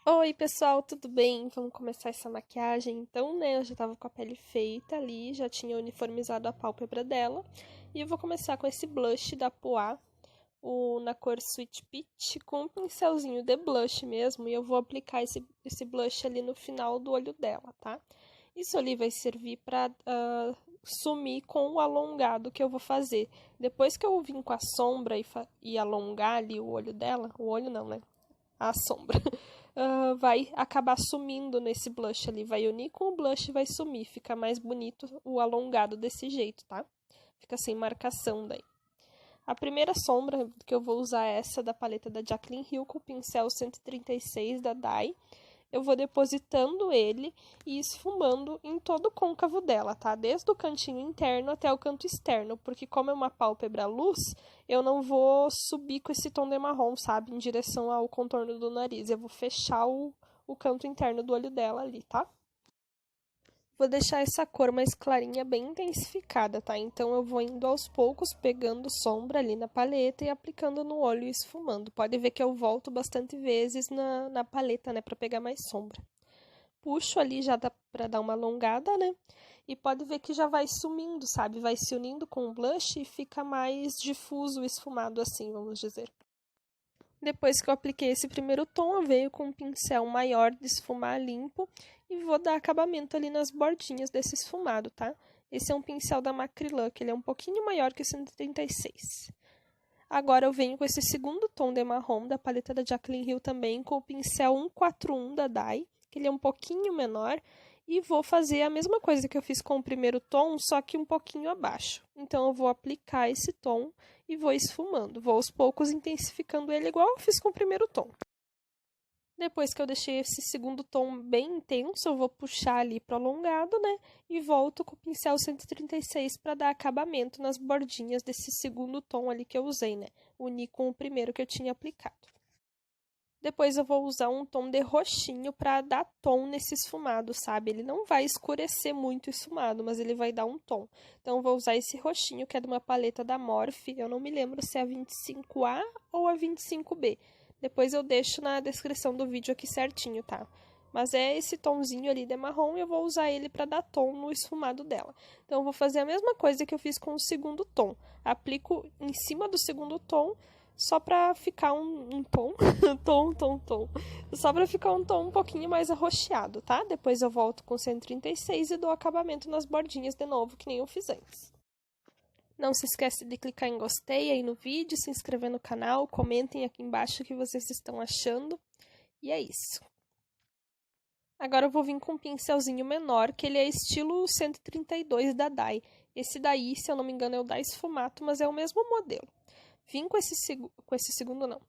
Oi, pessoal, tudo bem? Vamos começar essa maquiagem então, né? Eu já tava com a pele feita ali, já tinha uniformizado a pálpebra dela. E eu vou começar com esse blush da Poá, na cor Sweet Peach, com um pincelzinho de blush mesmo. E eu vou aplicar esse blush ali no final do olho dela, tá? Isso ali vai servir pra sumir com o alongado que eu vou fazer. Depois que eu vim com a sombra e alongar ali o olho dela, o olho não, né? A sombra. Vai acabar sumindo nesse blush ali. Vai unir com o blush e vai sumir. Fica mais bonito o alongado desse jeito, tá? Fica sem marcação daí. A primeira sombra que eu vou usar é essa da paleta da Jaclyn Hill com o pincel 136 da Dai. Eu vou depositando ele e esfumando em todo o côncavo dela, tá? Desde o cantinho interno até o canto externo, porque como é uma pálpebra luz, eu não vou subir com esse tom de marrom, sabe? Em direção ao contorno do nariz. Eu vou fechar o canto interno do olho dela ali, tá? Vou deixar essa cor mais clarinha, bem intensificada, tá? Então, eu vou indo aos poucos, pegando sombra ali na paleta e aplicando no olho e esfumando. Pode ver que eu volto bastante vezes na paleta, né? Pra pegar mais sombra. Puxo ali, já dá pra dar uma alongada, né? E pode ver que já vai sumindo, sabe? Vai se unindo com o blush e fica mais difuso, esfumado assim, vamos dizer. Depois que eu apliquei esse primeiro tom, eu venho com um pincel maior de esfumar limpo e vou dar acabamento ali nas bordinhas desse esfumado, tá? Esse é um pincel da Macrylan, ele é um pouquinho maior que o 136. Agora eu venho com esse segundo tom de marrom da paleta da Jaclyn Hill também, com o pincel 141 da Dai, que ele é um pouquinho menor, e vou fazer a mesma coisa que eu fiz com o primeiro tom, só que um pouquinho abaixo. Então eu vou aplicar esse tom e vou esfumando, vou aos poucos intensificando ele igual eu fiz com o primeiro tom. Depois que eu deixei esse segundo tom bem intenso, eu vou puxar ali pro alongado, né? E volto com o pincel 136 para dar acabamento nas bordinhas desse segundo tom ali que eu usei, né? Unir com o primeiro que eu tinha aplicado. Depois eu vou usar um tom de roxinho para dar tom nesse esfumado, sabe? Ele não vai escurecer muito o esfumado, mas ele vai dar um tom. Então eu vou usar esse roxinho que é de uma paleta da Morphe. Eu não me lembro se é a 25A ou a 25B. Depois eu deixo na descrição do vídeo aqui certinho, tá? Mas é esse tomzinho ali de marrom e eu vou usar ele para dar tom no esfumado dela. Então eu vou fazer a mesma coisa que eu fiz com o segundo tom. Aplico em cima do segundo tom só pra ficar um tom, tom. Só pra ficar um tom um pouquinho mais arroxeado, tá? Depois eu volto com 136 e dou acabamento nas bordinhas de novo, que nem eu fiz antes. Não se esquece de clicar em gostei aí no vídeo, se inscrever no canal, comentem aqui embaixo o que vocês estão achando. E é isso. Agora eu vou vir com um pincelzinho menor, que ele é estilo 132 da Dai. Esse daí, se eu não me engano, é o da Sfumato, mas é o mesmo modelo. Vim com esse segundo, não.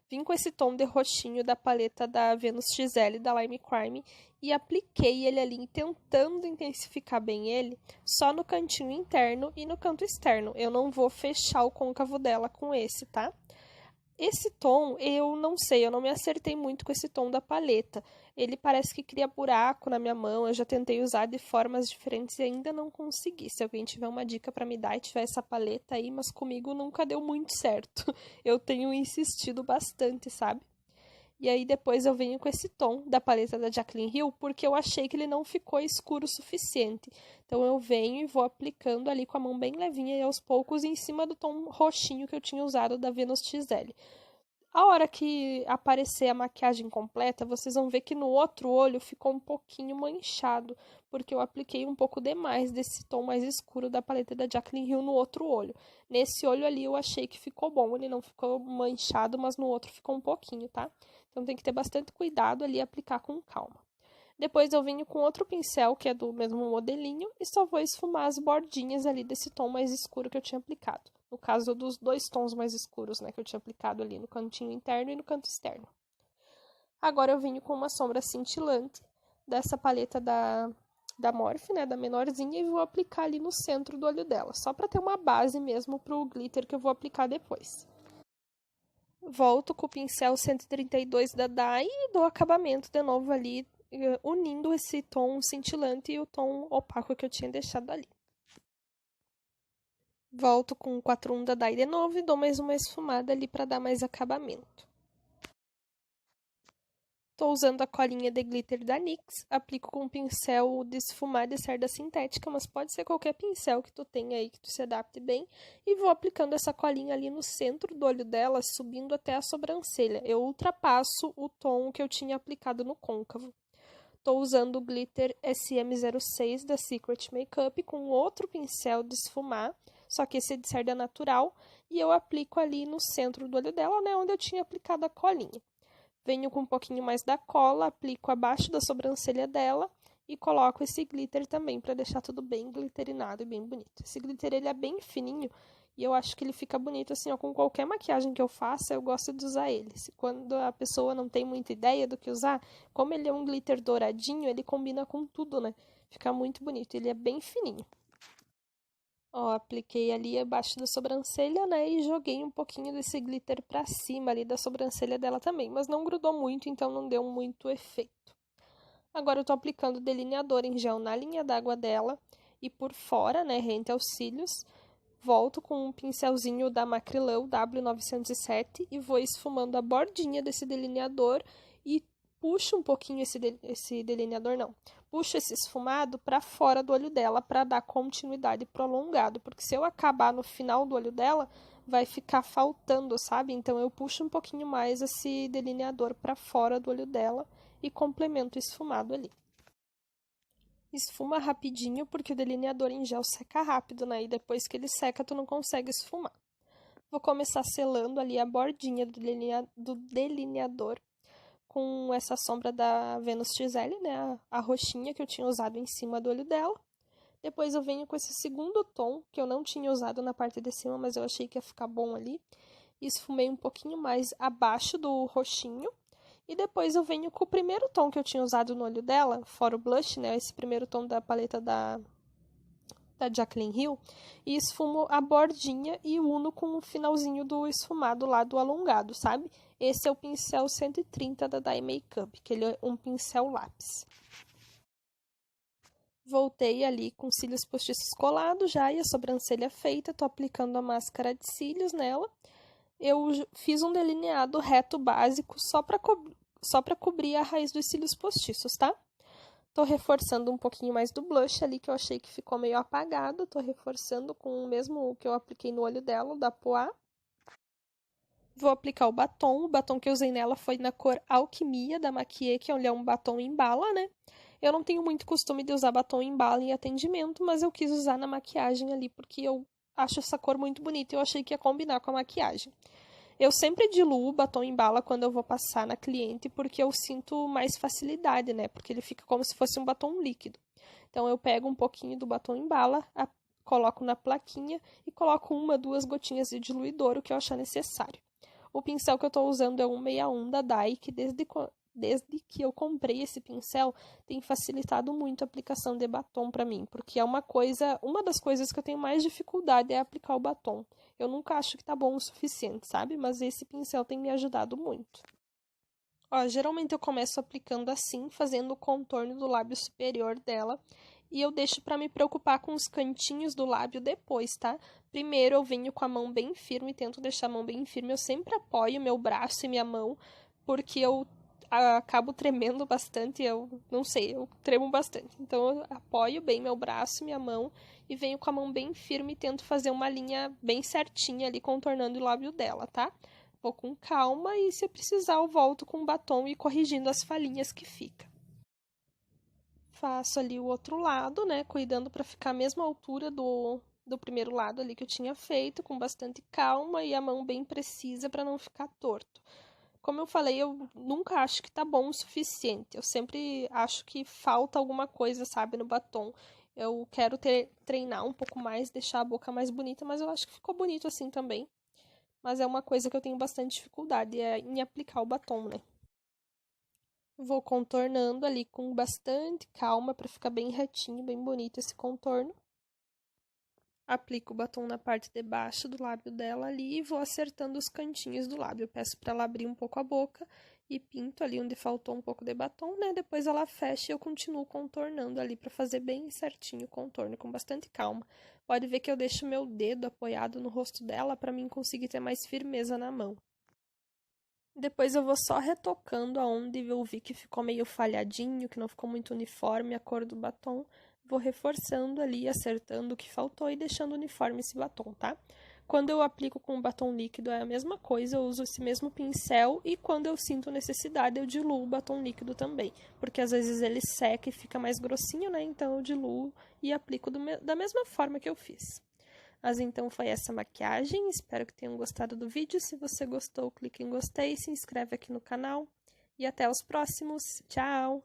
Vim com esse tom de roxinho da paleta da Venus XL, da Lime Crime, e apliquei ele ali, tentando intensificar bem ele, só no cantinho interno e no canto externo. Eu não vou fechar o côncavo dela com esse, tá? Esse tom, eu não sei, eu não me acertei muito com esse tom da paleta. Ele parece que cria buraco na minha mão, eu já tentei usar de formas diferentes e ainda não consegui. Se alguém tiver uma dica para me dar e tiver essa paleta aí, mas comigo nunca deu muito certo. Eu tenho insistido bastante, sabe? E aí depois eu venho com esse tom da paleta da Jaclyn Hill, porque eu achei que ele não ficou escuro o suficiente. Então eu venho e vou aplicando ali com a mão bem levinha e aos poucos em cima do tom roxinho que eu tinha usado da Venus XL. A hora que aparecer a maquiagem completa, vocês vão ver que no outro olho ficou um pouquinho manchado, porque eu apliquei um pouco demais desse tom mais escuro da paleta da Jaclyn Hill no outro olho. Nesse olho ali eu achei que ficou bom, ele não ficou manchado, mas no outro ficou um pouquinho, tá? Então tem que ter bastante cuidado ali e aplicar com calma. Depois eu venho com outro pincel, que é do mesmo modelinho, e só vou esfumar as bordinhas ali desse tom mais escuro que eu tinha aplicado. No caso dos dois tons mais escuros, né, que eu tinha aplicado ali no cantinho interno e no canto externo. Agora eu venho com uma sombra cintilante dessa paleta da Morphe, né, da menorzinha, e vou aplicar ali no centro do olho dela, só para ter uma base mesmo pro glitter que eu vou aplicar depois. Volto com o pincel 132 da Dai e dou acabamento de novo ali, unindo esse tom cintilante e o tom opaco que eu tinha deixado ali. Volto com o 41 da Dai de novo e dou mais uma esfumada ali para dar mais acabamento. Tô usando a colinha de glitter da NYX, aplico com um pincel de esfumar de cerda sintética, mas pode ser qualquer pincel que tu tenha aí que tu se adapte bem. E vou aplicando essa colinha ali no centro do olho dela, subindo até a sobrancelha. Eu ultrapasso o tom que eu tinha aplicado no côncavo. Tô usando o glitter SM06 da Secret Makeup com outro pincel de esfumar, só que esse é de cerda natural, e eu aplico ali no centro do olho dela, né, onde eu tinha aplicado a colinha. Venho com um pouquinho mais da cola, aplico abaixo da sobrancelha dela e coloco esse glitter também para deixar tudo bem glitterinado e bem bonito. Esse glitter ele é bem fininho e eu acho que ele fica bonito assim, ó, com qualquer maquiagem que eu faça, eu gosto de usar ele. Quando a pessoa não tem muita ideia do que usar, como ele é um glitter douradinho, ele combina com tudo, né? Fica muito bonito, ele é bem fininho. Ó, apliquei ali abaixo da sobrancelha, né, e joguei um pouquinho desse glitter pra cima ali da sobrancelha dela também, mas não grudou muito, então não deu muito efeito. Agora eu tô aplicando delineador em gel na linha d'água dela e por fora, né, rente aos cílios. Volto com um pincelzinho da Macrylan W907 e vou esfumando a bordinha desse delineador e puxo um pouquinho esse delineador, não. Puxo esse esfumado para fora do olho dela para dar continuidade prolongado, porque se eu acabar no final do olho dela, vai ficar faltando, sabe? Então eu puxo um pouquinho mais esse delineador para fora do olho dela e complemento o esfumado ali. Esfuma rapidinho, porque o delineador em gel seca rápido, né? E depois que ele seca, tu não consegue esfumar. Vou começar selando ali a bordinha do delineador com essa sombra da Venus XL, né? A roxinha que eu tinha usado em cima do olho dela. Depois eu venho com esse segundo tom, que eu não tinha usado na parte de cima, mas eu achei que ia ficar bom ali. E esfumei um pouquinho mais abaixo do roxinho. E depois eu venho com o primeiro tom que eu tinha usado no olho dela, fora o blush, né? Esse primeiro tom da paleta da Jaclyn Hill. E esfumo a bordinha e uno com o finalzinho do esfumado lá do alongado, sabe? Esse é o pincel 130 da Dye Makeup, que ele é um pincel lápis. Voltei ali com cílios postiços colados já e a sobrancelha feita. Tô aplicando a máscara de cílios nela. Eu fiz um delineado reto básico só para cobrir a raiz dos cílios postiços, tá? Tô reforçando um pouquinho mais do blush ali, que eu achei que ficou meio apagado. Tô reforçando com o mesmo que eu apliquei no olho dela, o da Poá. Vou aplicar o batom que eu usei nela foi na cor Alquimia, da Maquia, que é um batom em bala, né? Eu não tenho muito costume de usar batom em bala em atendimento, mas eu quis usar na maquiagem ali, porque eu acho essa cor muito bonita e eu achei que ia combinar com a maquiagem. Eu sempre diluo o batom em bala quando eu vou passar na cliente, porque eu sinto mais facilidade, né? Porque ele fica como se fosse um batom líquido. Então, eu pego um pouquinho do batom em bala, coloco na plaquinha e coloco 1, 2 gotinhas de diluidor, o que eu achar necessário. O pincel que eu estou usando é um 61 da Dye, que desde que eu comprei esse pincel, tem facilitado muito a aplicação de batom para mim, porque é uma das coisas que eu tenho mais dificuldade é aplicar o batom. Eu nunca acho que tá bom o suficiente, sabe? Mas esse pincel tem me ajudado muito. Ó, geralmente eu começo aplicando assim, fazendo o contorno do lábio superior dela, e eu deixo para me preocupar com os cantinhos do lábio depois, tá? Primeiro eu venho com a mão bem firme, tento deixar a mão bem firme, eu sempre apoio meu braço e minha mão, porque eu acabo tremendo bastante, eu não sei, eu tremo bastante. Então eu apoio bem meu braço e minha mão e venho com a mão bem firme e tento fazer uma linha bem certinha ali contornando o lábio dela, tá? Vou com calma e se precisar eu volto com o batom e corrigindo as falhinhas que fica. Faço ali o outro lado, né, cuidando para ficar a mesma altura do primeiro lado ali que eu tinha feito, com bastante calma e a mão bem precisa para não ficar torto. Como eu falei, eu nunca acho que tá bom o suficiente. Eu sempre acho que falta alguma coisa, sabe, no batom. Eu quero treinar um pouco mais, deixar a boca mais bonita, mas eu acho que ficou bonito assim também. Mas é uma coisa que eu tenho bastante dificuldade em aplicar o batom, né? Vou contornando ali com bastante calma para ficar bem retinho, bem bonito esse contorno. Aplico o batom na parte de baixo do lábio dela ali e vou acertando os cantinhos do lábio. Eu peço para ela abrir um pouco a boca e pinto ali onde faltou um pouco de batom, né? Depois ela fecha e eu continuo contornando ali para fazer bem certinho o contorno, com bastante calma. Pode ver que eu deixo meu dedo apoiado no rosto dela para mim conseguir ter mais firmeza na mão. Depois eu vou só retocando aonde eu vi que ficou meio falhadinho, que não ficou muito uniforme a cor do batom. Vou reforçando ali, acertando o que faltou e deixando uniforme esse batom, tá? Quando eu aplico com o batom líquido é a mesma coisa, eu uso esse mesmo pincel e quando eu sinto necessidade eu diluo o batom líquido também, porque às vezes ele seca e fica mais grossinho, né? Então eu diluo e aplico da mesma forma que eu fiz. Mas então foi essa maquiagem, espero que tenham gostado do vídeo. Se você gostou, clique em gostei, se inscreve aqui no canal e até os próximos. Tchau!